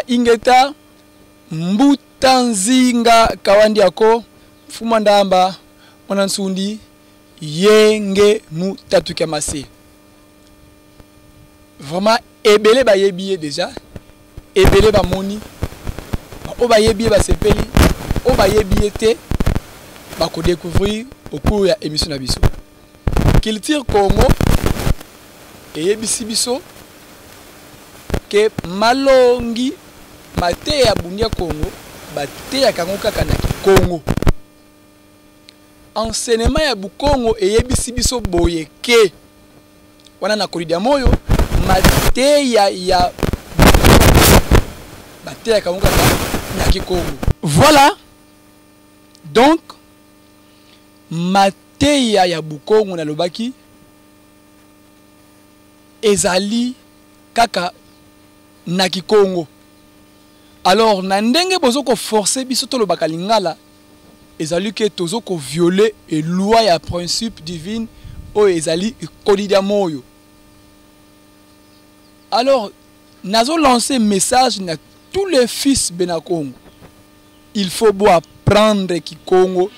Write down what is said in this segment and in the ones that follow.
ingeta mbutanzinga kawandi yako fuma ndamba mwanansundi yenge mutatu kamase. Vraiment ebele ba yebiye déjà, ebele ba moni, o ba yebiye ba sepeli, o ba yebiye te ba ko découvrir au cours ya émission na biso. Culture Congo et yebisi biso que malongi mate ya bundia Congo bate ya kango kaka na Congo. Enseignement ya Bukongo et yebisi biso boye ke wana na kolidia moyo mate ya bate ya kango kaka na Congo. Voilà. Donc mate ya Bukongo na lobaki ezali kaka na Congo. Alors na ndenge bozo ko forcer biso to lobaka lingala ezali ke tozo ko violer et loi ya principe divine o ezali kolidia moyo. Alors nazo lancer message na tous les fils Benakongo. Il faut beau apprendre Congo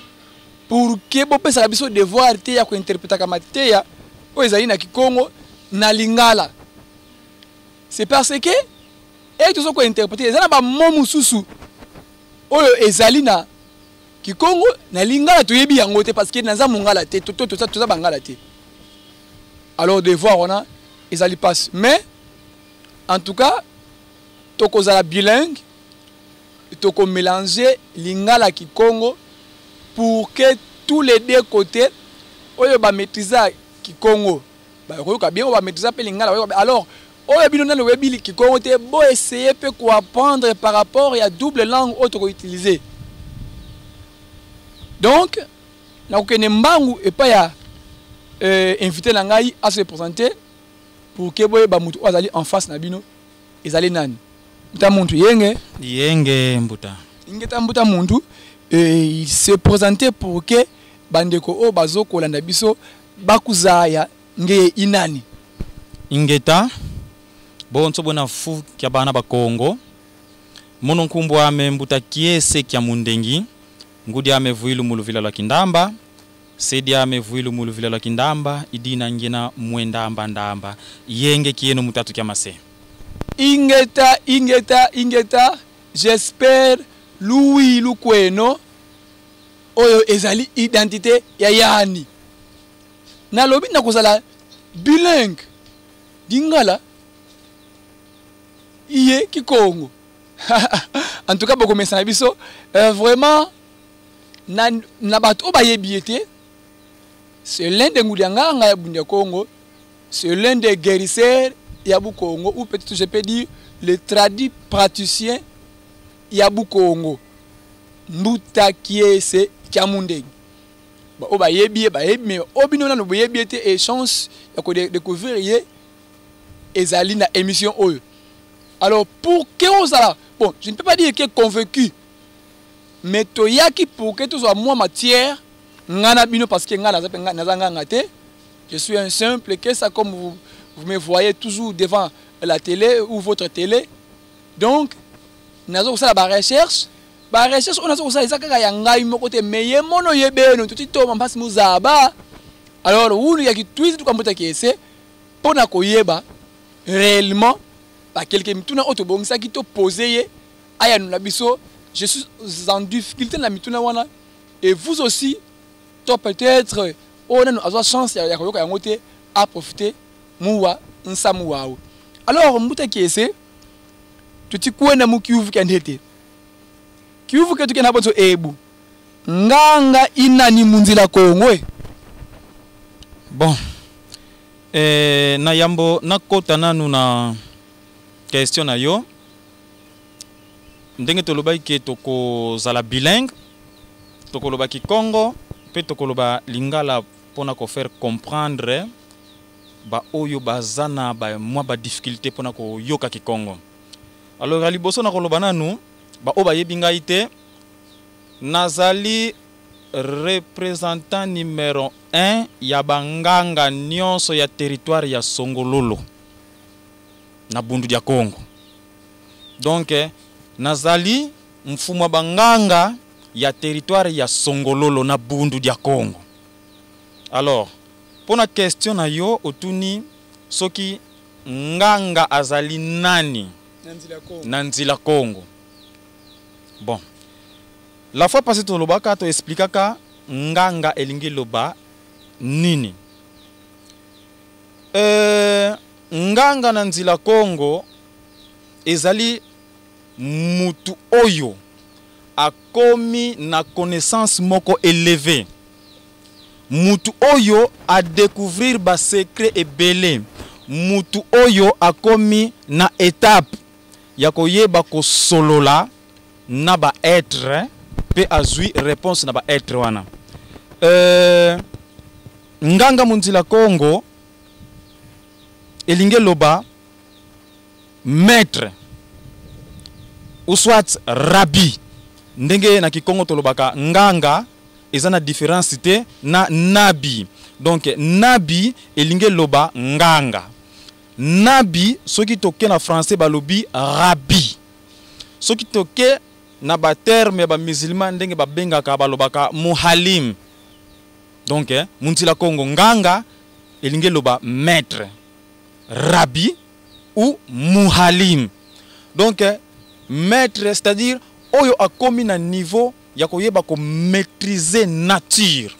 pour que bo pesa biso devoir te ya ko interpréter kama te ya o ezali na Congo na lingala. C'est parce que et tout ce qu'on interprète ezali ba momu susu oyo ezali na Congo na lingala to yebi yango te parce que naza mongala te to ça bangala te. Alors devoir on a ezali passe, mais en tout cas toko zala bilingue, toko mélanger lingala Congo pour que tous les deux côtés oyo ba maîtriser Congo ba ko bien ba maîtriser pe lingala. Alors oyo bilona le webili Congo te bo essayer pe ko apprendre par rapport à double langue autre utiliser. Donc na ko ne mbangu et pas ya invité na ngai à se présenter pour que boye ba mutu azali en face na bino ezali nani mbuta muntu yenge mbuta ingeta mbuta muntu il se présenter pour que bandeko o bazo kolanda biso bakuzaya nge inani ingeta bonso bona fu kya bana ba Kongo mono nkumbu ame mbuta kiese kya mundengi ngudi ame vuilu muluvila la kindamba sedi ame vuilu muluvila la kindamba idina ngena mwendamba ndamba yenge kieno mutatu kya mase. Ingeta j'espère Louis Lukweno oyo ezali identité ya yani na lobi na kozala bilingue dingala iye Congo. En tout cas beaucoup message biso vraiment na bato ba yebiete c'est l'un des ngudianga ya bundia Congo, c'est l'un des guérisseurs ya Congo ou peut-être je peux dire le tradit praticien ya Congo mbuta kiese kya mundengi ba o ba yebi mais obino na no yebiete et chance ya ko découvrir ye ezali na émission oyo. Alors pour que on ça, bon, je ne peux pas dire qu'il est convaincu, mais toyaki pour que tout soit moins matière, ngana bino parce que ngana nazanga ngate. Je suis un simple que ça comme vous me voyez toujours devant la télé ou votre télé. Donc nazo ça la recherche on a ça ezaka ya ngai moko te meye mono yebeno tuti to mambasi muzaba. Alors ou ya ki twist tout comme ki essaie pour na koyeba réellement ba quelqu'un mituna otobongisa ki to poser aya nous biso. Je suis en difficulté na mituna wana et vous aussi to peut-être on a avoir chance ya koyoka yango te à profiter muwa nsamu wao. Alors mbuta ki essaie tuti kuenda mukiuvu kandete kiuvu ketu kena boto ebu nganga inani munzila Kongo. Bon na yambo nakota nanu na question na yo ndenge toloba ke toko zala bilingue toko loba ki Congo pe toko loba lingala pona ko faire comprendre ba oyo bazana ba mwa ba difficulté pona ko yoka ki Congo. Alors ali boso na koloba nanu ba o ba yebi ngai te nazali représentant numéro 1 ya banganga nyonso ya territoire ya Songololo na bundu dia Congo. Donc nazali mfumo banganga ya territoire ya Songololo na Bundu dia Congo. Alors pour la question na yo otuni soki nganga azali nani Nanzila Congo. Bon, la fois passée to lobaka to expliquaka nganga elingi loba nini. Nganga Nanzila Congo ezali mutu oyo akomi na connaissance moko élevée. Mutu oyo a découvrir ba secret ebele. Mutu oyo akomi na étape ya koyeba ko solola na ba être pe azui réponse na ba être wana. Nganga Nanzila Congo elinge loba maître ou soit rabbi. Ndenge na Kikongo tolobaka nganga ezana différence te na nabi. Donc nabi elinge loba nganga. Nabi soki toke na français balobi rabbi. Soki toke na ba terme ba musulman ndenge ba bengaka balobaka muhalim. Donc Nanzila Congo nganga elinge loba maître, rabbi ou muhalim. Donc maître c'est-à-dire oyo akomi na niveau ya koyeba ko maîtriser nature.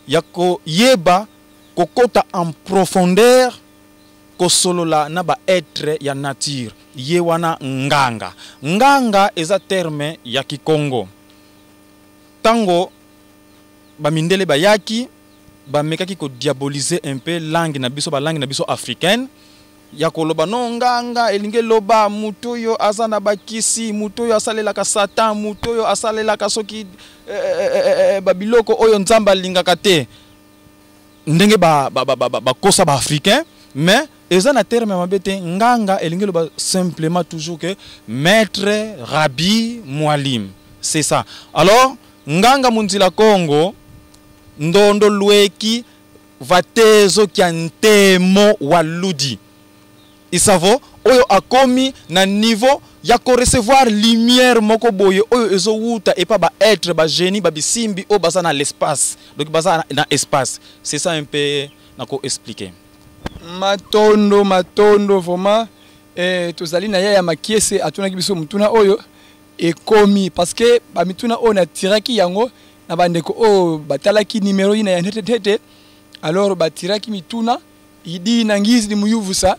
Ya koyeba ko kota en profondeur ko solola na ba être ya nature. Ye wana nganga. Nganga eza terme ya Kikongo. Tango ba mindele bayaki ba mekaki ko diaboliser un peu langue na biso africaine. Ya koloba no nganga elinge loba mutoyo azana bakisi mutoyo asalelaka satan mutoyo asalelaka soki babiloko oyo nzamba lingaka te ndenge ba kosa ba africain. Mais ezana terme mabete nganga elinge loba simplement toujours que maître, rabbi, mualim. C'est ça. Alors nganga Nanzila Congo ndondo lweki vatezo kiantemo waludi. Isavo oyo akomi na niveau ya ko recevoir lumière moko boye oyo ezo wuta et pas ba être ba génie ba bisimbi o baza na l'espace. Donc baza na espace. C'est ça un peu nako expliquer. Matondo vraiment tozali na ya makiese atuna kibiso mutuna oyo ekomi parce que ba mituna o na tiraki yango na bandeko o batalaki numéro ina ya tete. Alors batiraki mituna idi na ngizi di muyuvusa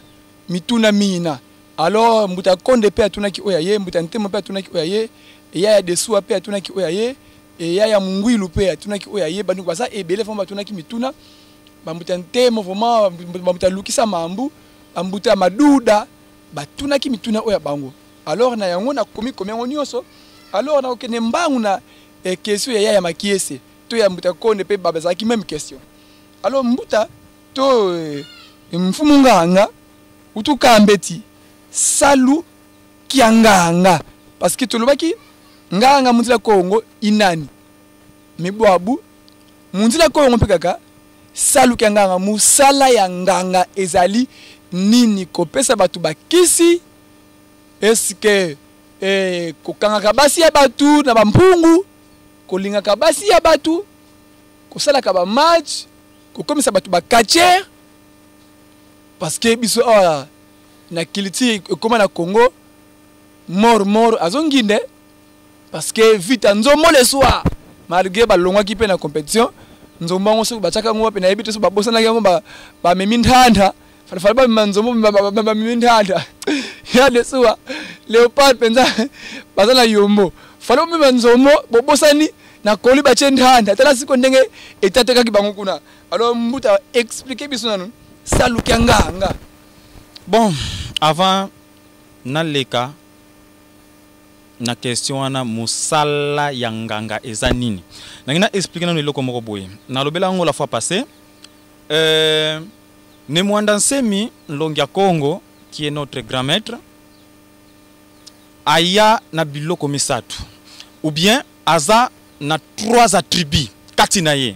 mituna mina. Alors mbuta konde pe atunaki oya ye, mbuta ntemo pe atunaki oya ye, ya desuwa pe atunaki oya ye, ya mungwilu pe atunaki oya ye, bandu kwa sa ebele fomba atunaki mituna. Bambuta ntemo vraiment bambuta lukisa mambu, bambuta maduda, batunaki mituna oya bango. Alors na yango na komi yango nyonso. Alors na okene mbangu na question ya makiese. To ya mbuta konde pe babazaki même question. Alors mbuta to mfumu nganga utuka mbeti salu kianganga parce que tolobaki nganga Nanzila Congo inani mebwabu Nanzila Congo pe kaka salu kianganga musala ya nganga ezali nini kopesa batu bakisi eske kokanga kabasi ya batu na bampungu kolinga kabasi ya batu kosala ka ba match kokomisa batu ba catcher. Parce que biso na kiliti comme na Congo mort azonginde parce que vite nzomo le soir malgré ba longwa ki pe na compétition nzomba ngoso ba chaka ngwa pe na ebite so ba bosana yango ba memindanda fala ba manzomo ba memindanda ya le soir Léopard penza bazana yombo fala ba manzomo bobosani na koli ba chendanda tala siko ndenge etateka ki bango kuna. Alors mbuta expliquer biso nanu salu kianganga. Bon, avant naleka na question ana musala yanganga eza nini. Nangina expliquer nanu eloko moko boye. Na lobela ngo la fois passée ne Mwanda Nsemi Longia Congo qui est notre grand maître aya na biloko misatu ou bien aza na 3 attributs katinaye.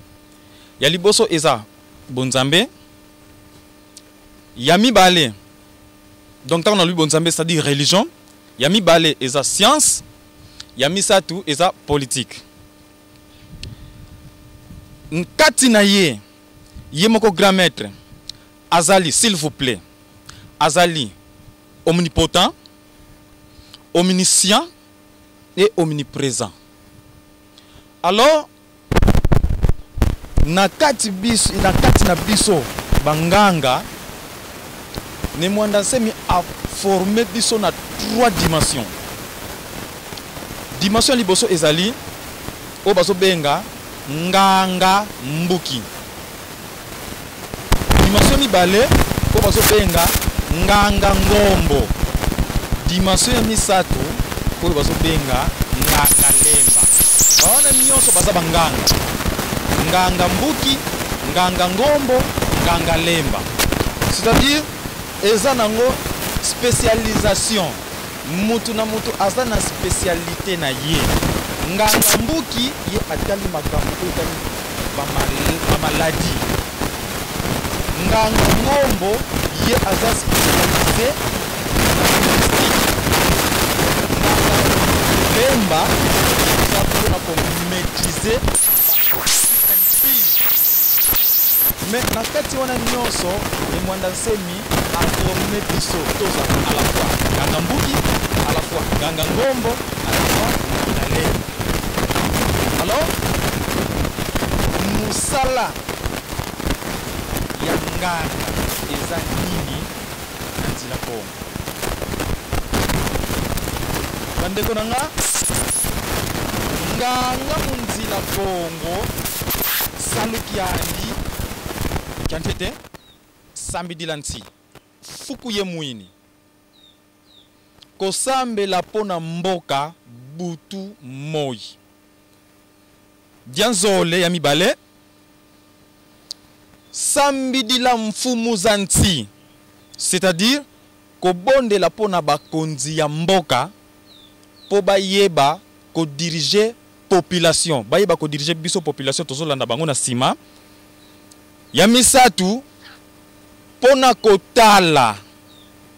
Ya liboso eza bonzambe Yami Balé. Donc, quand on a lu Bonzambe, c'est-à-dire religion. ya mibale eza science, ya misatu eza politique. Nkati na ye moko grand maître azali, s'il vous plaît, azali omnipotent, omniscient et omniprésent. Alors na kati na biso banganga ne mwanda semi a formé biso na 3 dimensions. Dimension liboso ezali o baso benga nganga mbuki. Dimension mibale o baso benga nganga ngombo. Dimension ya misatu o baso benga nganga lemba. Baona nyonso baza banganga. Nganga mbuki, nganga ngombo, nganga lemba. C'est-à-dire eza nango spécialisation. Mutu na mutu aza na spécialité na ye. Nganga mbuki ye atali makambo etali ba maladie. Nganga ngombo ye aza spécialisé na mystique. Nganga lemba za pour na maîtriser. Mais na kati wana nyonso ni mwanda semi a formé biso toza à la fois nganga mbuki, à la fois nganga ngombo, à la fois nganga lemba. Alors musala ya nganga eza nini na nzela Kongo? Bandeko nanga nganga munzila Kongo salukiandi Kiantete samedi lanti fuku ye muini kosambe la pona mboka butu moi dianzole ya mibale samedi la mfumu zanti, c'est-à-dire kobonde la pona bakonzi ya mboka po bayeba ko diriger population, bayeba ko diriger biso population tozolanda bango na sima. Ya misatu pona kotala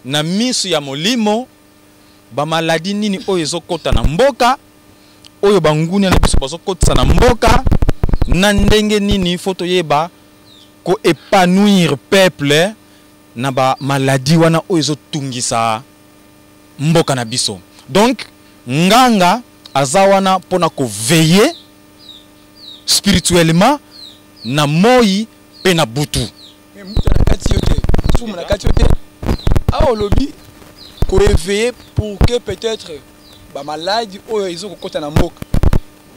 na misu ya molimo ba maladi nini oyo ezokota na mboka, oyo banguni na biso bazokotisa na mboka, na ndenge nini foto yeba ko épanouir peuple na ba maladi wana oyo ezotungisa mboka na biso. Donc nganga azawana pona ko veiller spirituellement na moi pena butu. Mais mutu na kati yote, musumu na kati yote, a olobi ko réveiller pour que peut-être ba maladi oyo izo kokota na mboka.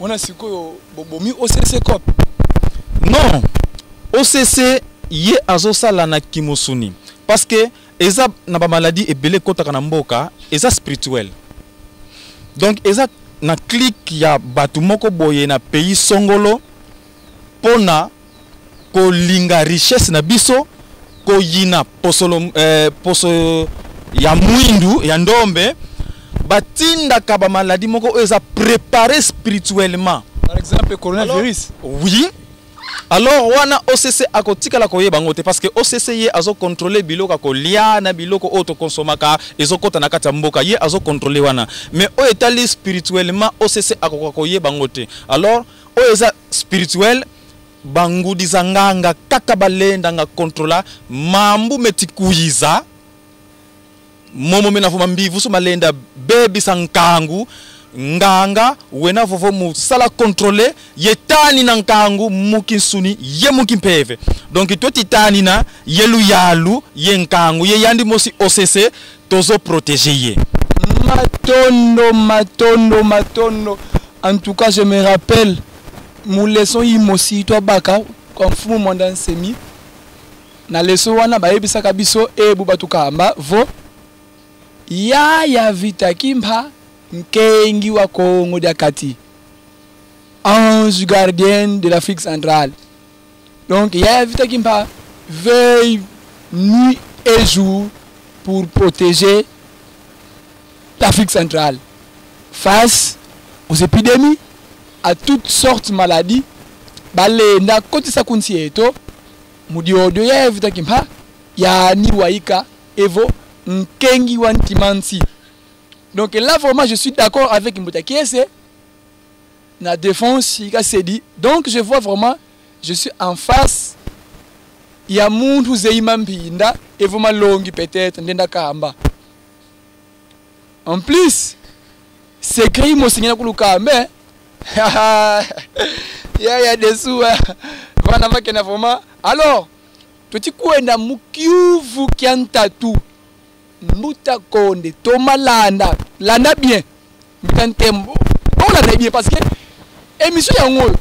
Ona sikoyo bobomi OCC cop. Non, OCC ye azosala na kimosuni parce que eza na ba maladie ebele kota na mboka eza spirituel. Donc eza na clique ya batu moko boye na pays songolo pona ko linga richesse na biso ko yina poso ya mwindu ya ndombe batinda ka ba maladie moko eza préparé spirituellement. Par exemple coronavirus. Oui. Alors wana OCC akotika la koyeba ngote parce que OCC ye azo contrôler biloko ko lia na biloko auto consomaka ezokota na kata mboka ye azo contrôler wana, mais o etali spirituellement OCC akoyeba ngote. Alors o eza spirituel bangudi zanganga kaka balenda nga contrôla mambu metikuiza momo mena fuma mbivu so malenda bebi sankangu nganga wena vovo mu sala contrôler yetani na nkangu mukinsuni ye mukimpeve. Donc to titani na yelu yalu ye nkangu ye yandi mosi OCC tozo protéger ye. Matondo. En tout cas, je me rappelle mon leçon imosi to baka comme fou mondan semi na leçon wana ba yebisaka biso e bubatuka amba vo ya vitakimba nkengi wa Congo Dakati, ange gardien de l'Afrique centrale. Donc ya vitakimba veille nuit et jour pour protéger l'Afrique centrale face aux épidémies, à toutes sortes de maladies. Bale na koti sa kunsi eto mudi odo ya vitakimba ya ni waika evo nkengi wantimansi Donc là, vraiment, je suis d'accord avec Mbouta Kiese. La défense, il s'est dit. Donc, je vois vraiment, je suis en face. Il y a monde qui est impinda et vraiment long peut-être ndenda kamba. En plus, c'est écrit mon seigneur kulukambe. Il y a des sous. Voilà vraiment. Alors, tu dis quoi na mukiuvu kiantatu. Mbuta konde toma landa bien. Mbutantembo. Bon landa bien parce que émission ya ngoyo.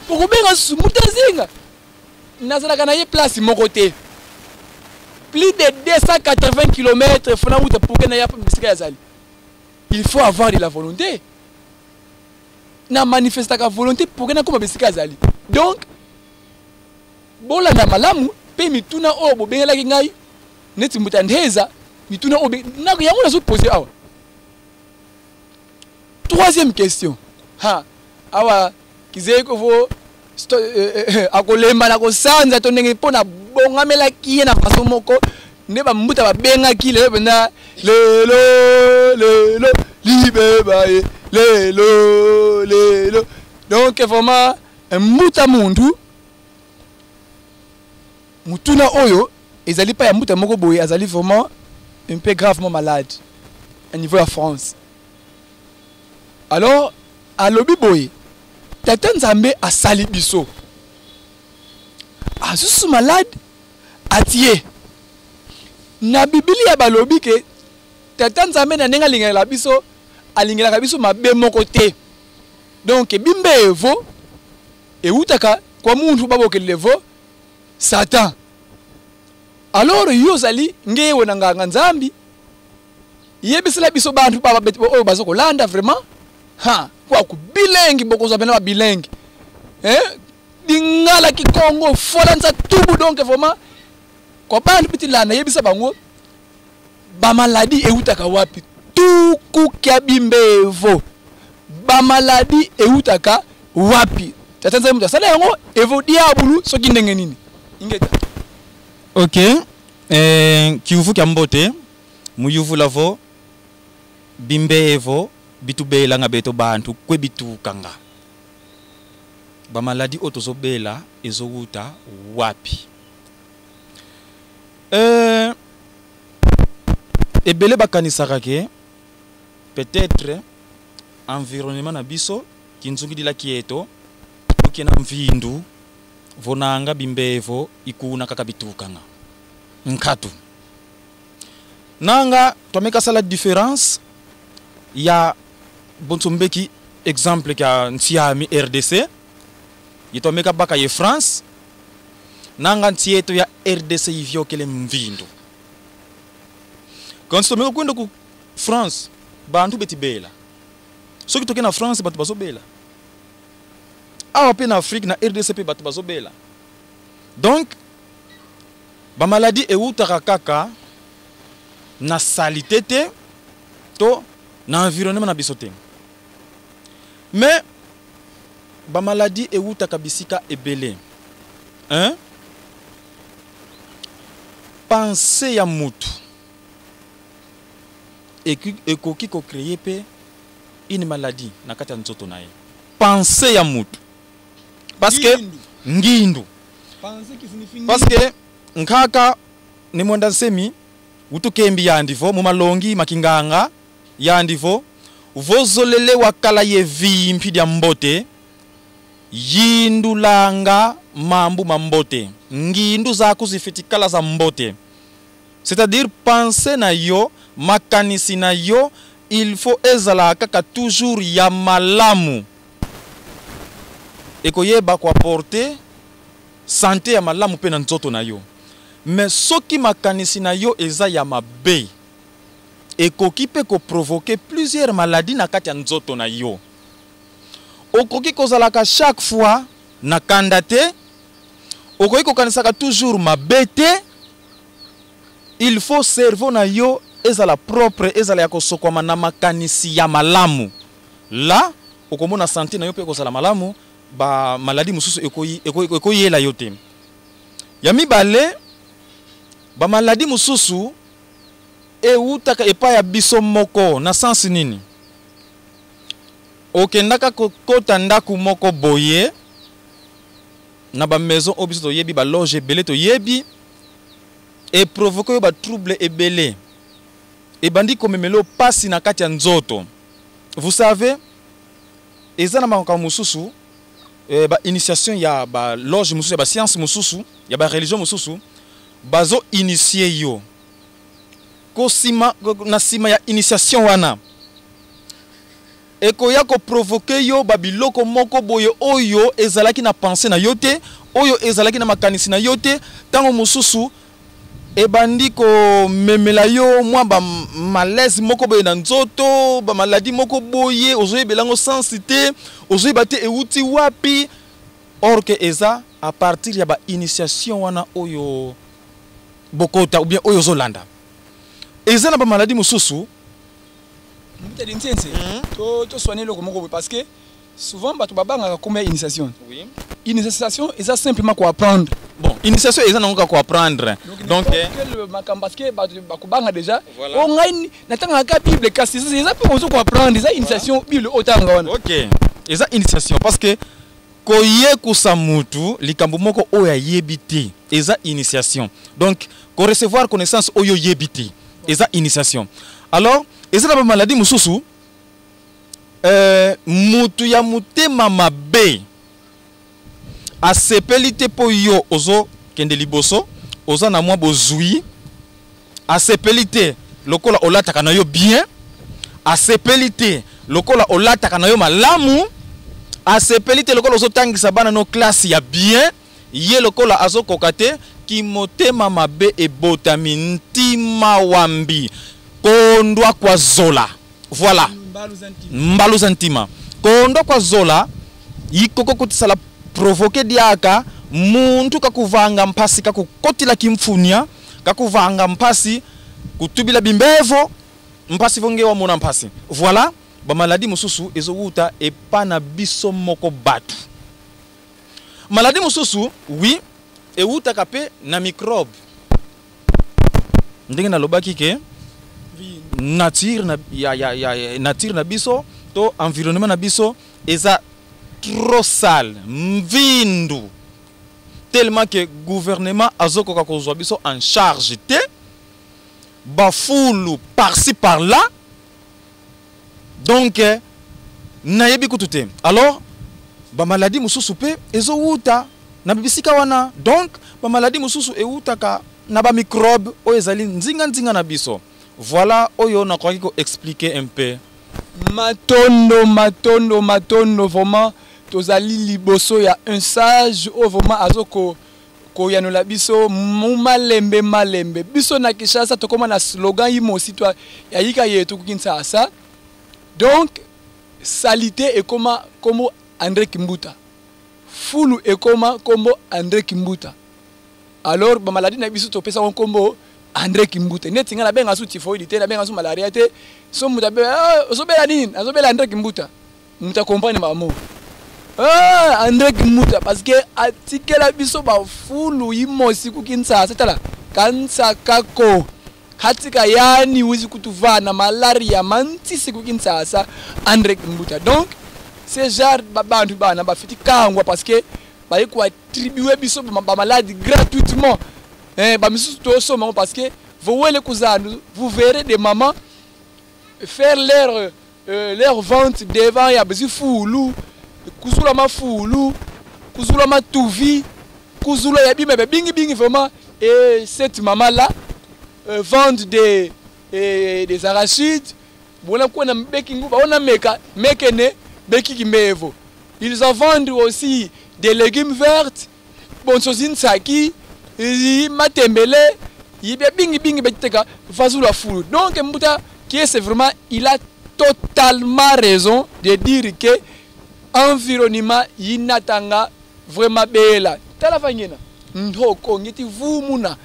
Pour bien su mutazinga. Nazalaka na ye place mon côté. Plus de 280 km fona muta pour que na ya bisika yazali. Il faut avoir de la volonté. Na manifester la volonté pour que na koma bisika yazali. Donc bola na malamu pe mituna obo bengela ngai neti mutandeza mituna obo na yango na zo poser awa. Troisième question. Ha awa kizeko vo akolemba na kosanza to ndenge pona bongamela kiye na faso moko ne ba mbuta ba benga ki le bena lelo libeba lelo donc vraiment mbuta mundu mutuna oyo ezali pa ya mbuta moko boye azali vraiment un peu gravement malade à niveau de la France. Alors à lobi boye Tata Nzambe a sali biso. Asusu malade atie. Na Biblia balobi ke Tata Nzambe na nenga lingela biso alingela biso mabe moko te. Donc bimbe evo e utaka kwa muntu baboke levo Satan. Alors yo zali ngewe na nganga Nzambi. Yebisela biso bantu baba beti oyo bazoko landa vraiment. Ha kwa ku bilengi boko za bena bilengi dingala ki Congo folanza tubu donc vraiment kwa bantu petit lana yebisa bango ba maladie eutaka wapi tuku kya bimbevo ba maladie eutaka wapi tatanza mtu sala yango evo diabulu soki ndenge nini ingeta. OK kiuvu kya mbote muyuvu lavo bimbevo bitubela nga beto bantu kwe bitukanga ba maladi otozobela ezowuta wapi ebele bakanisaka ke peut-être environnement na biso kinzungidila kieto ukena mvindu vonanga bimbevo ikuna kaka bitukanga nkatu nanga tomeka sala différence ya bonsombeki exemple ka ntiami RDC yitomeka baka ye France nanga ntieto ya RDC yivyo kele mvindo quand tomeka kwenda ku France bantu betibela soki toke na France batu bazobela awa pe na Afrique na RDC pe batu bazobela donc ba maladie eutaka kaka na salité to na environnement na bisote. Mais ba maladie eutaka bisika ebele. Pensée ya mutu ekoki ko créer pe une maladie na kati ya nzoto na ye. Pensée ya mutu. Parce que ngindu. Parce que nkaka ni mwenda semi utukembi ya ndivo mu malongi makinganga ya ndivo vozolele wakala ye vimpi dia mbote yindulanga mambu mambote ngindu za kuzifitikala za mbote, c'est-à-dire penser na yo makanisi na yo il faut ezala kaka toujours ya malamu ekoyeba kwa porter santé ya malamu pe na nzoto na yo. Mais soki makanisi na yo eza ya mabe ekoki pe ko provoquer plusieurs maladies na kati ya nzoto na yo. Okoki kozalaka chaque fois na kandate, okoki kokanisaka toujours mabete. Il faut cerveau na yo ezala propre, ezala ya kosokoma na makanisi ya malamu. La okomona santé na yo pe kozala malamu, ba maladie mususu ekoyi yela yo te. Ya mibale ba maladie mususu eutaka epa ya biso moko na sens nini okendaka kokota ndaku moko boye na ba maison oyo biso toyebi ba loge ebele toyebi et provoquer yo ba trouble ebele ebandi komemelo pasi na kati ya nzoto. Vous savez eza na makambo mosusu ba initiation ya ba loge mosusu ya ba science mosusu ya ba religion mosusu bazo initier yo ko sima na sima ya initiation wana ekoya ko provoquer yo babiloko moko boye oyo ezalaki na pensée na yote oyo ezalaki na makanisi na yote tango mosusu ebandi ko memela yo mwa ba malaise moko boye na nzoto ba maladie moko boye ozoyebelango sensité ozoyebate euti wapi or que eza à partir ya ba initiation wana oyo bokota ou bien oyo zolanda eza na ba maladie mosusu to soigner le comment parce que souvent bato babanga comme initiation. Oui. Initiation est simplement quoi apprendre. Bon, initiation est ça quoi apprendre. Donc parce que bato bakubanga déjà on gagne natanga ka bible kasi c'est ça pour quoi apprendre ça initiation bible otanga wana. OK. Eza initiation parce que koye kusamutu likambo moko oya yebiti eza initiation. Donc ko recevoir connaissance oyo yebiti eza initiation. Alors eza na maladie mususu mutu ya mutema mabe asepelite po yo ozo kende liboso oza na mwa bozui asepelite lokola olataka na yo bien asepelite lokola olataka na yo malamu asepelite lokola ozo tangisa bana no classe ya bien ye lokola azo kokate ki motema mabe ebotami ntima wambi kondwa kwa zola. Voilà. Mbaluza ntima. Kondo kwa zola yikoko kutisala provoquer diaka muntu kakuvanga mpasi kakukotila kimfunia kakuvanga mpasi kutubila bimbevo mpasi vongewa mona mpasi. Voilà. Ba maladie mususu ezowuta epana biso moko batu. Maladie mususu oui ewuta kape na microbe. Ndenge na lobaki ke nature na nature na biso to environnement na biso eza trop sale mvindu tellement que gouvernement azokoka kozwa biso en charge te bafulu par-ci par-là donc nayebi kutute alors ba maladie mususu pe ezowuta na bibisika wana donc ba maladie mususu eutaka na ba microbe o ezali nzinga na biso. Voilà oyo na kwa ko expliquer un peu. Matondo vraiment tozali liboso ya un sage o vraiment azoko ko yanola biso malembe biso na Kinshasa to koma na slogan yimo aussi toi ya yika yetu ku Kinshasa. Donc salité et comme André Kimbuta. Fulu et comme André Kimbuta. Alors ba maladie na biso to pesa on combo André Kimbuta neti ngala benga su typhoid te na benga su malaria te so muta be osobela nini azobela André Kimbuta muta comprendre mamo André Kimbuta parce que atikela biso ba fulu imosi ku Kinshasa tala kansa kako hatika yani wizi kutuvana malaria mantisi ku Kinshasa André Kimbuta. Donc ces genre babantu bana ba fiti kangwa parce que ba yiko attribuer biso ba maladie gratuitement. Parce que vous verrez des mamans faire leur vente devant ya bezi foulou kuzula ma foulou kuzula ma touvi kuzula ya bimbe bingi vraiment et cette maman là vend des arachides bona ko na baking ba ona mekene beki kimevo. Ils en vendent aussi des légumes verts bon sozine saki matembele yibia bingi beteka fazula fulu. Donc Mbuta qui c'est vraiment il a totalement raison de dire que environnement inatanga vraiment bela tala fanyena ndoko ngiti vumuna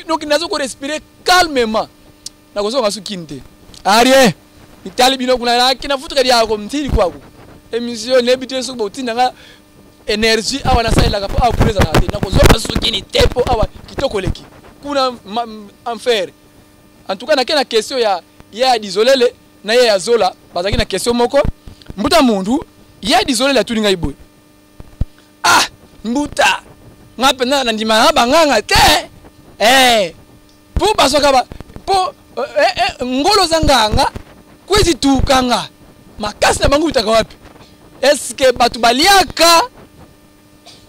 donc nazo ko respirer calmement na kozonga sukinte arie itali bino kuna kina futuka yako mtili kwako émission nebité subo tinanga énergie awa na saila ka akureza na te na kozoka sukini tepo awa kitoko leki kuna enfer en tout cas na kena question ya disolele na ya zola bazaki na question moko mbuta mundu ya disolele la tulinga iboy ah mbuta ngape na ndima banganga te po basoka ba po ngolo zanganga kwezi tukanga makasi na bangu bitaka wapi est-ce que batu baliaka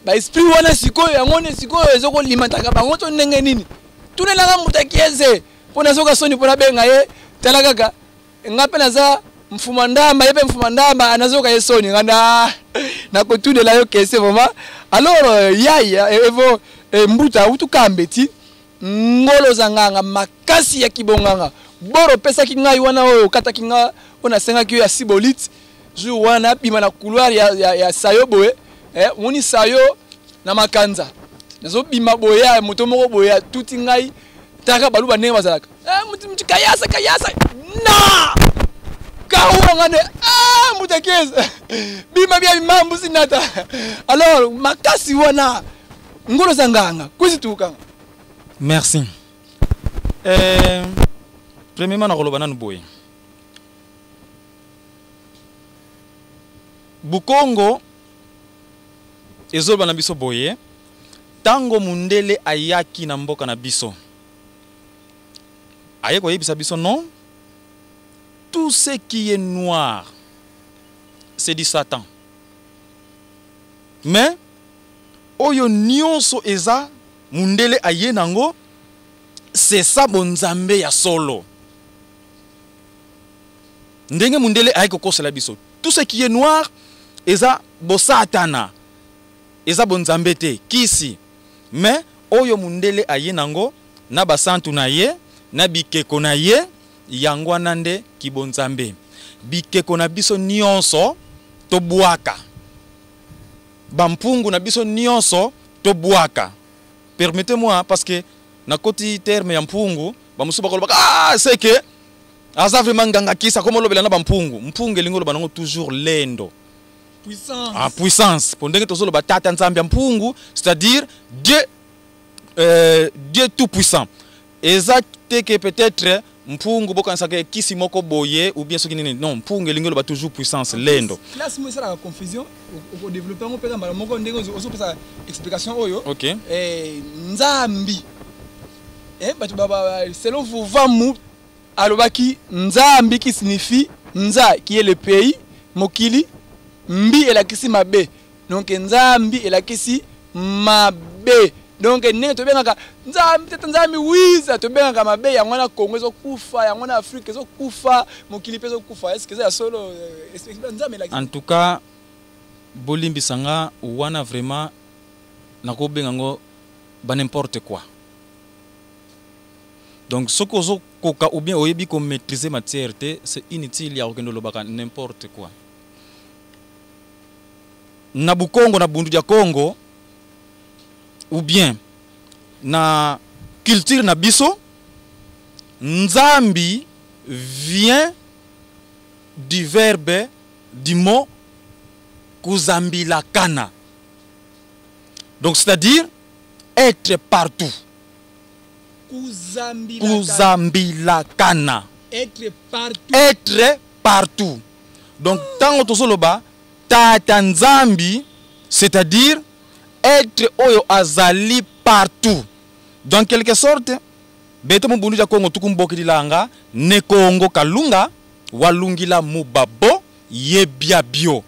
ba esprit wana sikoyo yango ne sikoyo ezoko limataka bango to ndenge nini tunelanga mutakieze pona soka soni pona benga ye tala kaka ngape naza mfumandamba yepe mfumandamba anazoka yesoni ngana na kotudela yo kese vraiment alors yaya evo mbuta utukambeti ngolo zanganga makasi ya kibonganga boro pesa kingai wana oyo kata kinga ona senga kiyo ya sibolite jour wana bima na couloir ya sayo boye moni sayo na makanza nazo bima boya moto moko boya tuti ngai taka baluba ndenge bazalaka muti kayasa na kawo ngane mutakeza bima bia mambu sinata alors makasi wana ngolo zanganga kuzituka. Merci. Premièrement, na kolobana nuboye. Bukongo ezoba na biso boye. Tango mundele ayaki na mboka na biso. Ayeko yebisa biso non. Tout ce qui est noir, c'est du Satan. Mais oyo nyonso eza mundele aye nango c'est ça bonzambe ya solo. Ndenge mundele aye kokosela biso. Tout ce qui est noir eza bosatana. Eza bonzambe te kisi. Mais oyo mundele aye nango na basantu na ye na bikeko na ye yango nande kibonzambe. Bikeko na biso nyonso to bwaka. Bampungu na biso nyonso to bwaka. Permettez-moi parce que na koti terme ya mpungu bamusuba ko c'est que aza vraiment nganga kisa comme lobela na bampungu mpungu elingolo banango toujours lendo Puissance. Puissance pondenge tozolo batata nzambe ya mpungu c'est-à-dire Dieu tout puissant exacte que peut-être mpungu bokanisa ke kisi moko boye ou bien soki nini non mpungu elingolo ba toujours puissance lendo classe moi ça la confusion au développement on peut dans moko ndenge ozo pesa explication oyo OK nzambi batu baba selon vous vamu alobaki nzambi qui signifie nza qui est le pays mokili mbi elakisi mabe donc nzambi elakisi mabe donc ne to bengaka nzambi wiza to bengaka mabe yango na Congo zo kufa yango na Afrique zo kufa mokili pezo kufa est-ce que ça solo nzambi elakisi en tout cas bolimbi sanga wana vraiment nako bengango ba n'importe quoi. Donc ce que zo koka ou bien oyebi ko maîtriser matière c'est inutile ya okendo lobaka n'importe quoi. Na Bukongo na bundu ya Congo ou bien na culture na biso nzambi vient du verbe du mot kuzambilakana. Donc c'est-à-dire être partout. Kuzambilakana. Être partout. Être partout. Donc tango tozoloba tata nzambi c'est-à-dire être oyo azali partout. Dans quelque sorte beto mbundu ja Kongo tukumboki dilanga ne Kongo kalunga walungila mubabo yebia bio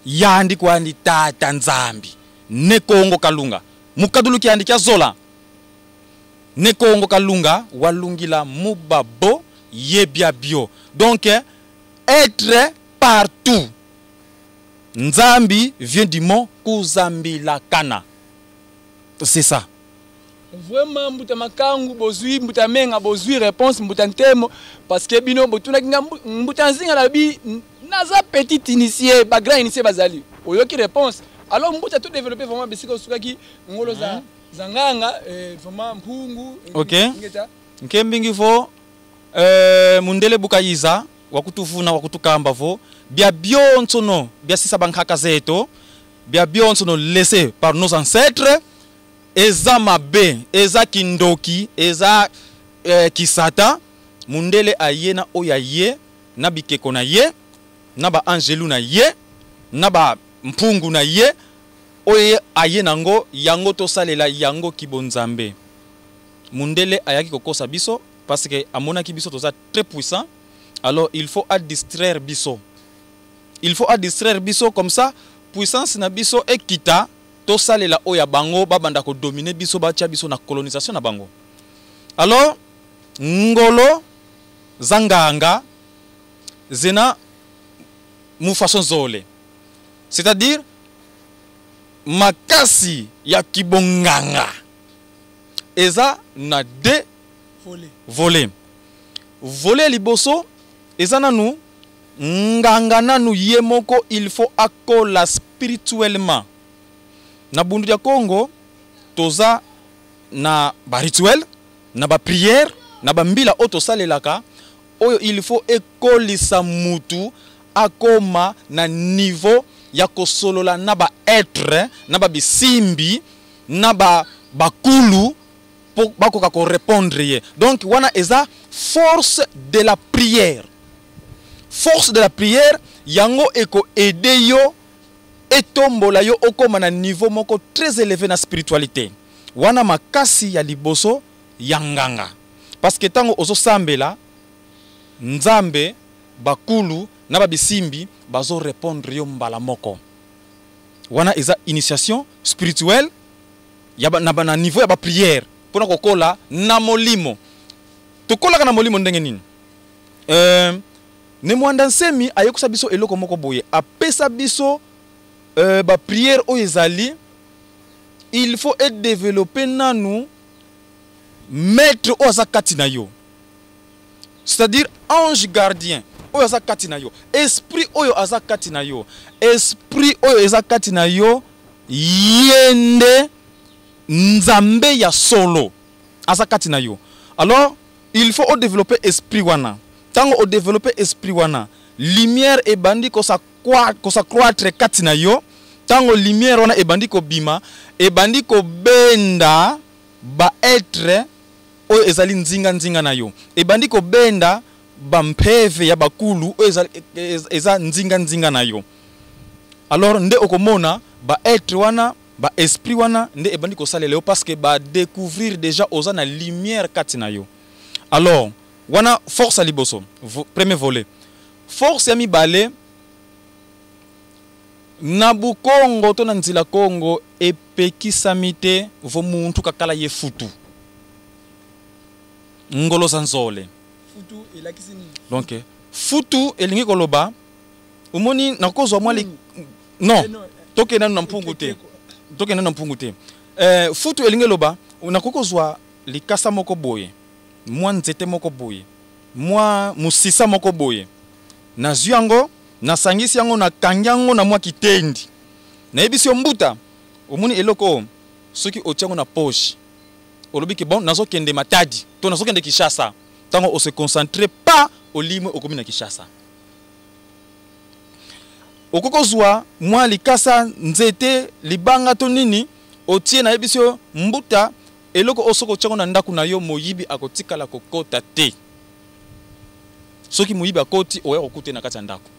yandi kwandi tata nzambi ne Kongo kalunga mukadulu kiandi kya zola ne Kongo kalunga walungila mubabo yebia bio. Donc être partout. Nzambi vient du mot kuzambilakana. C'est ça. Vraiment mbuta makangu bozui mbuta menga bozui réponse mbuta ntemo parce que bino botuna kinga mbuta nzinga la bi naza petit initié ba grand initié bazali oyoki réponse alors mbuta tout développer vraiment besiko sukaki ngolo za zanganga vraiment mpungu OK nkembingi vo mundele bukayiza wakutuvuna wakutukamba vo bia bionsono bia sisa bankaka zeto bia bionsono laissé par nos ancêtres eza mabe eza kindoki eza kisata mundele aye na oya ye na bikeko na ye na ba angelu na ye na ba mpungu na ye oye aye nango yango tosalela yango kibonzambe. Mundele ayaki kokosa biso parce que amonaki biso toza très puissant, alors il faut à distraire biso. Il faut à distraire biso comme ça puissance na biso ekita tosalela oya bango babanda ko dominer biso batia biso na colonisation na bango. Alors ngolo zanganga zena mufason zole, c'est-à-dire makasi ya kibonganga eza na de voler liboso eza nanu nganga nanu yemoko il faut akola spirituellement. Na bundu ya Congo toza na ba rituel na ba prière na ba mbila oto salelaka oyo il faut ekolisa mutu akoma na niveau ya kosolola na ba être na ba bisimbi na ba bakulu pour bakoka ko répondre ye. Donc wana eza force de la prière. Force de la prière yango eko aider yo etombola yo okoma na niveau moko très élevé na spiritualité. Wana makasi ya liboso yanganga. Parce que tango ozo sambela nzambe bakulu na babisimbi bazo répondre yo mbala moko. Wana eza initiation spirituelle ya na niveau ya ba prière pona kokola na molimo. Tokola kana molimo ndenge nini? Ne mwanda nsemi ayokusa biso eloko moko boye apesa biso ba prière o ezali il faut être développé nanu maître o azakati na yo, c'est-à-dire ange gardien oyo azakati na yo, esprit oyo azakati na yo, esprit oyo ezakati na yo yende nzambe ya solo azakati na yo. Alors il faut développer esprit wana. Tango o développer esprit wana, lumière e bandi ko sa croître kati na yo. Tango lumière wana e bandi ko bima, e bandi ko benda ba être o ezali nzinga na yo. E bandi ko benda ba mpeve ya bakulu o eza nzinga na yo. Alors nde okomona ba être wana ba esprit wana nde e bandi ko saleleo parce que ba découvrir déjà oza na lumière kati na yo. Alors wana force aliboso premier volet. Force ya mibale na bukongo to na nzila Kongo epekisami te vo muntu kakala ye futu ngolo sanzole futu elakisi nini. Donc futu elingi koloba umoni nakozwa mwa non toke nanu na mpungu te futu elingi loba unakokozwa likasa moko boye mwa nzete moko boye mwa musisa moko boye na zuyango na sangisi yango na kanyango na mwa kitendi na ebisi mbuta omuni eloko soki otiango na poche olobi ke bon nazo kende Matadi to nazo kende Kinshasa tango o se concentrer pas au limo okomi na Kinshasa okokozwa mwa likasa nzete libanga to nini otie na ebisi mbuta eloko osoko tiango na ndaku na yo moyibi akotikala kokota te. Soki moyibi akoti oya kokute na kati ya ndako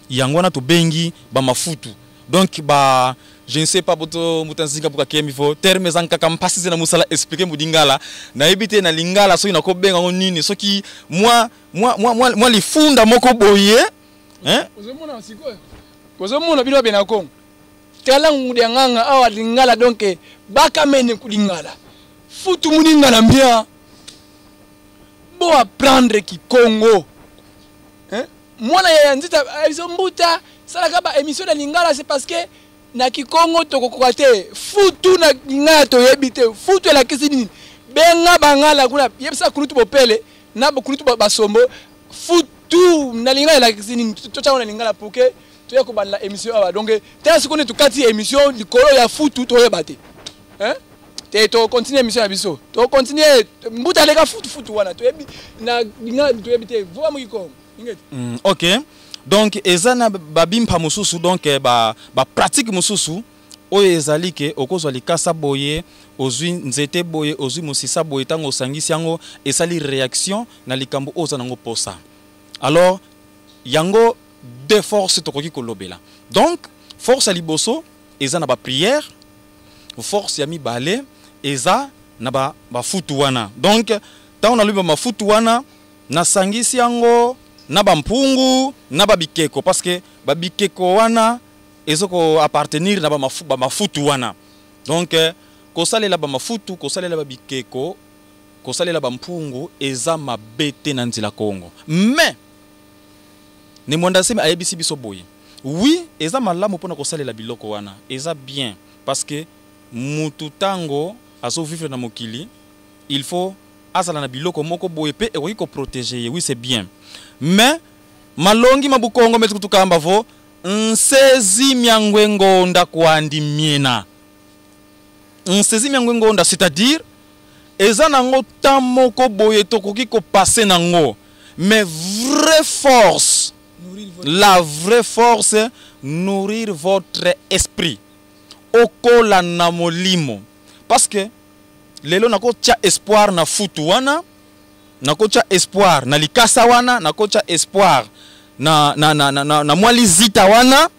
yango na to bengi ba mafutu. Donc ba je ne sais pas boto mutanzinga buka kemifo terme zankaka mpasize na musala expliquer mudingala na ebite na lingala soki na ko benga ngo nini soki moi lifunda moko boye hein ozomona sikoyo kozomona bino bena Kongo tala ngudanganga awa lingala donc baka mene kulingala futu muningala mbia bo apprendre ki Congo hein mwana ya nzita mbuta sala kaba émission de lingala c'est parce que na ki Congo tokokoka te futu na lingala to yebite futu la kisi nini benga bangala kuna yebisa kurutu bopele na kurutu basombo futu na lingala la kisi nini to cha na lingala poke to ya ko bala émission awa donc tala sikone to kati émission likolo ya futu to yebate hein te to continuer émission ya biso to continuer mbuta leka futu wana to yebi na lingala to yebite voa mu Congo. OK. Donc ezana babimpa mususu donc ba pratique mususu oyo ezali ke okozwa likasa boye ozwi nzete boye ozwi mosisa boye tango osangisi yango esali réaction na likambo oza nango posa. Alors yango de force tokoki kolobela. Donc force ya liboso eza na ba prière, force ya mibale eza na ba futu wana. Donc tango na luba mafutu wana na sangisi yango na ba mpungu na ba bikeko parce que ba bikeko wana ezoko appartenir na ba mafutu wana. Donc kosalela ba mafutu, kosalela ba bikeko, kosalela ba mpungu eza mabete na nzila Kongo. Mais ne mwanda sema ayebisi biso boye. Oui, eza malamu pona kosalela biloko wana. Eza bien parce que mutu tango azo vivre na mokili, il faut azala na biloko moko boye pe e ko protéger. Oui, c'est bien. Mais malongi mabukongo metu tukamba vo nsezi myangwengo nda kwandi miena. Nsezi myangwengo nda, c'est-à-dire eza nango tamoko boye tokoki ko passer nango. Mais vraie force, la vraie force, nourrir votre esprit. Okola na molimo. Parce que lelo nako tia espoir na futu wana, nako tia espoir na likasa wana, nako tia espoir na mwali zita wana.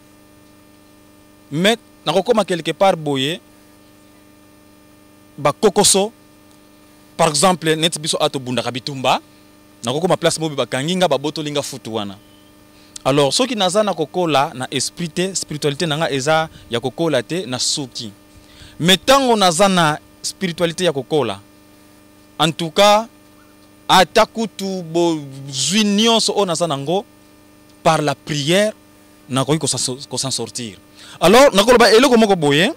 Mais nako koma quelque part boye ba kokoso. Par exemple, net biso ato bundaka bitumba, nako koma place mobi bakanginga ba botolinga futu wana. Alors soki nazana kokola na esprit spiritualité nanga eza ya kokola te na soki. Mais tango nazana spiritualité ya kokola, en tout cas atakutu bo nyonso o nazana ngo par la prière nakoki ko s'en sortir. Alors nakoloba eloko moko boye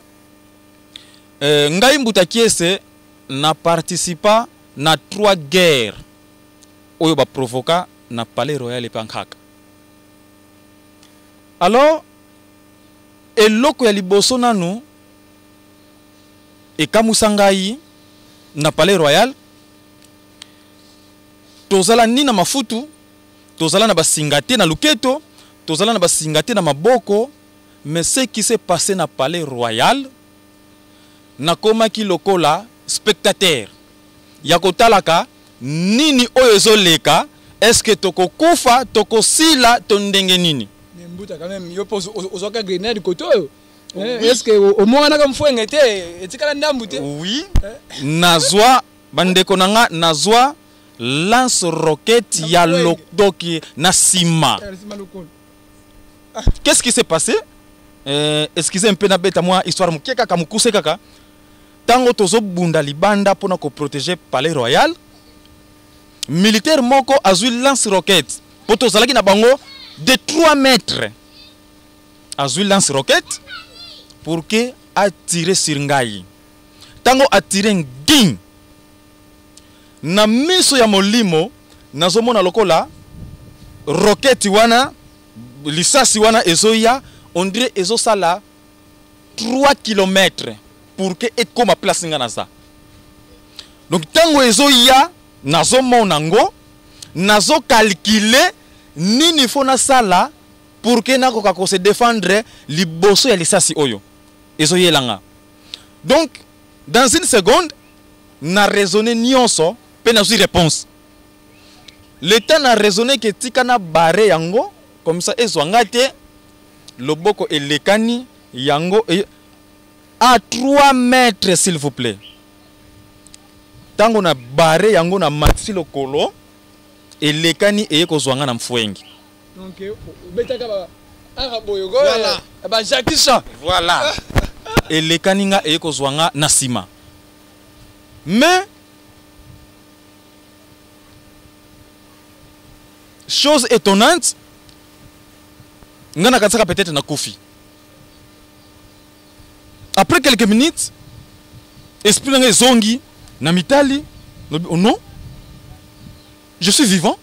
ngai mbuta kiese na participa na 3 guerres oyo ba provoka na palais royal epankaka. Alors eloko ya liboso nanu ekamusangai na palais royal tozala ni na mafutu, tozala na basingate na luketo, tozala na basingate na maboko. Mais ce qui s'est passé na palais royal nakoma ki lokola spectateur ya kotalaka nini oyo ezoleka. Est-ce que toko kufa toko sila tondenge nini? Mais mbuta quand même yo pose ozoka grenade koto yo. Est-ce que au moins na comme fwenga te etikala ndambu te? Oui. Nazwa bandeko nanga nazwa lance roquette ya lokdoki na sima. Qu'est-ce qui s'est passé? Excusez un peu na beta moi histoire mukeka kamukuse kaka. Tango tozo bunda libanda pona ko protéger palais royal. Militaire moko azui lance roquette. Poto zalaki na bango de 3 mètres. Azui lance roquette pour que attirer sur ngai. Tango attirer nging. Na miso ya molimo nazomona lokola roquette wana lisasi wana ezoya. On dirait ezo sala 3 km pour que et comme place nga naza. Donc tango ezo ya nazo monango nazo calculer nini fona sala pour que nako kako se défendre liboso ya lisasi oyo ezo yelanga. Donc dans une seconde na raisonner nyonso pe na zui réponse. Le temps na raisonner que tikana barre yango comme ça ezo ngate loboko elekani yango à 3 mètres s'il vous plaît. Tango na barre yango na maxi lokolo elekani eko zwanga na mfwengi. Donc betaka ba araboyo go voilà ba Jackie Chan. Voilà. Elekani nga eko zwanga na sima. Mais chose étonnante, ngana katsaka peut-être na kufi. Après quelques minutes, esprit nga zongi na mitali, oh non, je suis vivant,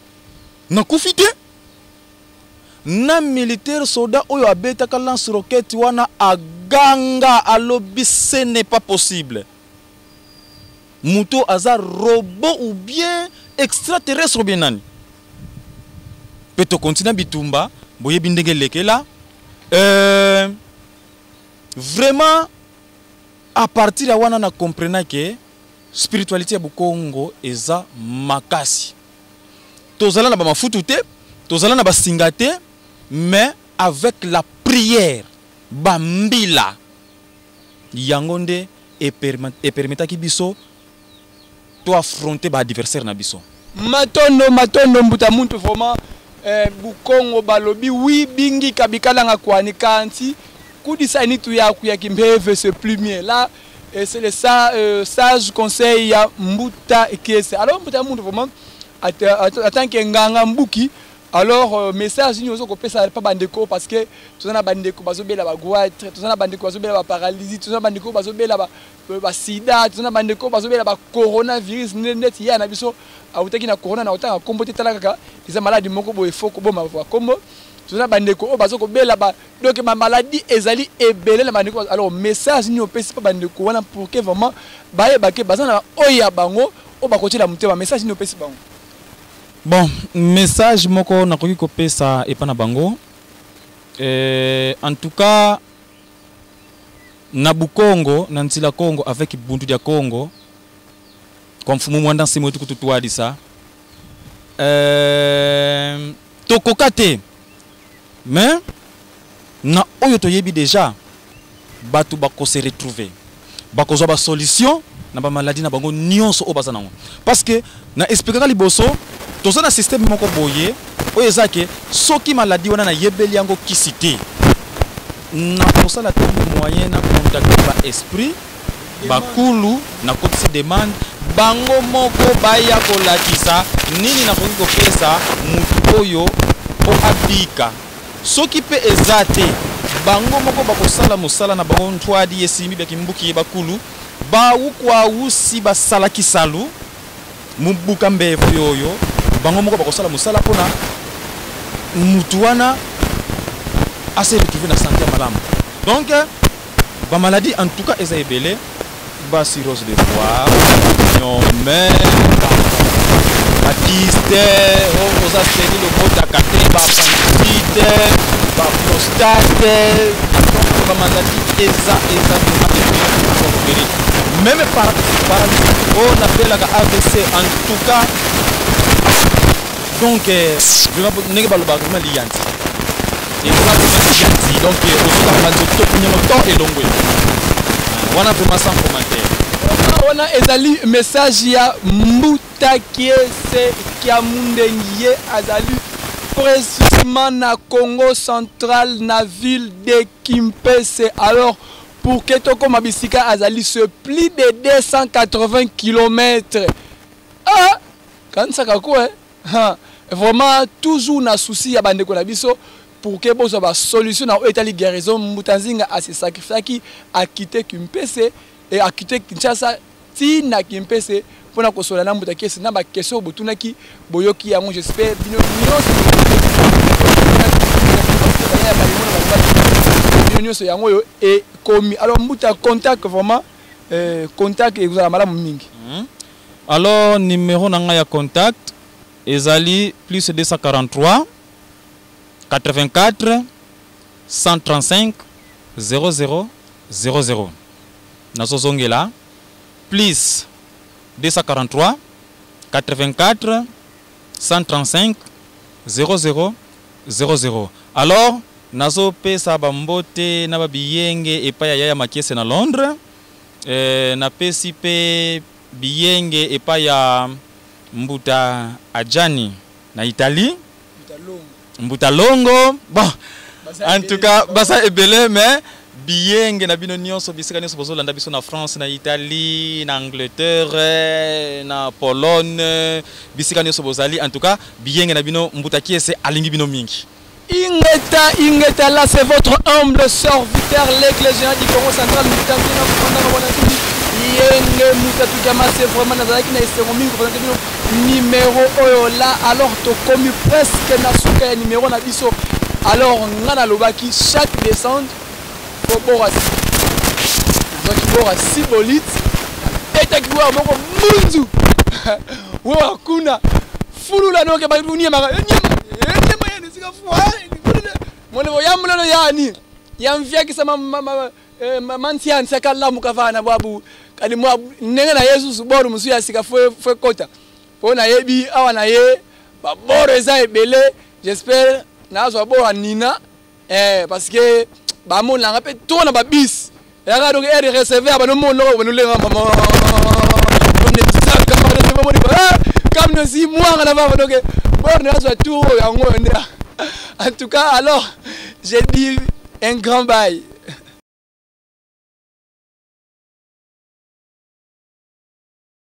na kufi te. Na militaire soldat oyo abetaka lance roquette wana aganga alobi ce n'est pas possible. Muto aza robot ou bien extraterrestre ou bien nani. Peto continue bitumba, boye bindenge lekela. Vraiment à partir de wana na comprendre que spiritualité ya Bukongo eza makasi. Tozala na ba mafutu te, tozala na ba singa te, mais avec la prière, bambila yangonde et permettre ki biso to affronter ba adversaire na biso. Matondo mbuta muntu vraiment Bukongo balobi oui bingi kabikala nga kwani kanti kudisa ni tu ya kuya kimbeve ce plumier là c'est le sage conseil ya mbuta ekese. Alors mbuta muntu vraiment attend que nganga mbuki. Alors message ni ozo ko pesa pa bandeko parce que tozana bandeko bazobela ba goitre, tozana bandeko bazobela ba paralysie, tozana bandeko bazobela ba sida, tozana bandeko bazobela ba coronavirus net ya na biso awutaki na corona na otanga kombo te talaka eza maladie moko boye foko boma ba kombo tozana bandeko o bazoko bela ba donc ma maladie ezali ebele na bandeko. Alors message ni opesi pa bandeko wana pour que vraiment baye bake bazana oya bango o bakotela mutema message ni opesi bango. Bon, message moko nakoki kopesa epana bango. En tout cas, na Bukongo, na Ntila Congo avec Buntu dia Congo, comme fumu mwanda simo tuku tutuadi sa. Tokokate. Mais na oyo toyebi déjà batu bako se retrouver. Bako zo ba solution na ba maladie na bango nyonso o bazana. Parce que na expliquer liboso dans un système moko boye o ezake soki maladie wana na yebeli yango kisité na posa la tête moyen na contacter ba esprit ba kulu na kotisi demande bango moko baya ko lakisa nini na koki kopesa mutu oyo po abika soki pe ezate bango moko bakosala musala na bango ntwadi yesimi bya kimbuki ba kulu ba ukwa usi ba salaki salu mubuka mbevo yoyo bango moko bakosala musala pona mutu wana ase retrouver na santé malamu. Donc ba maladie en tout cas eza ebele ba cirrhose de foie, mais ba kyste, oza seli le bota kate ba appendicite, ba prostate, donc ba maladie eza même par on appelle la AVC en tout cas. Donc ne ba loba kuma liyanti et on a liyanti donc on a tout le temps et longue on a vraiment sans commentaire. On a ezali message ya mbuta kiese kia mundengie azali précisément na Congo central na ville de Kimpese. Alors pour que toko mabisika azali se plus de 280 km. Ah quand ça quoi vraiment toujours na souci ya bandeko na biso pour que bozo ba solution na etali guérison mutanzinga a se sacrifier qui a quitté Kimpese et a quitté Kinshasa ti na Kimpese pour na kosola na mbuta kesi na ba question botuna ki boyoki yango j'espère bino nyonso yango yo et comme alors mbuta contact vraiment contact et vous allez malamu mingi. Alors numéro nanga ya contact ezali plus 243 84 135 00 00 nazozongela plus 243 84 135 00 00. Alors nazo pesa bambote na babiyenge epa ya yaya makiese na Londres, na pesi pe biyenge epa ya mbuta ajani na Italie, mbuta longo. Bon, en tout cas basa ebele mais biyenge na bino nyonso bisika nyonso bozolanda biso na France, na Italie, na Angleterre, na Pologne, bisika nyonso bozali. En tout cas biyenge na bino mbuta kiese alingi bino mingi. Ingeta, là c'est votre humble serviteur, l'Église du Congo central. C'est vraiment numéro là. Alors tu commis presque na souka numéro na biso. Alors ngana lobaki chaque descente faut bora. Donc bora 6 bolites et ta gloire moko munzu. Wa kuna fulu la noke ba dunia ma. Mwana yamulolo yani yamvia kisa mantian sakala mukavana babu kali mwa ndenge na Yesu suboro musu ya sika fwe kota pona yebi awa na ye ba boro eza ebele j'espère na zo bo nina parce que ba mon la pe to na ba bis ya donc er recevoir ba no mon lo ba no le maman comme ne ça comme ne si moi na ba donc bon na zo tour ya ngo en tout cas alors j'ai dit un grand bail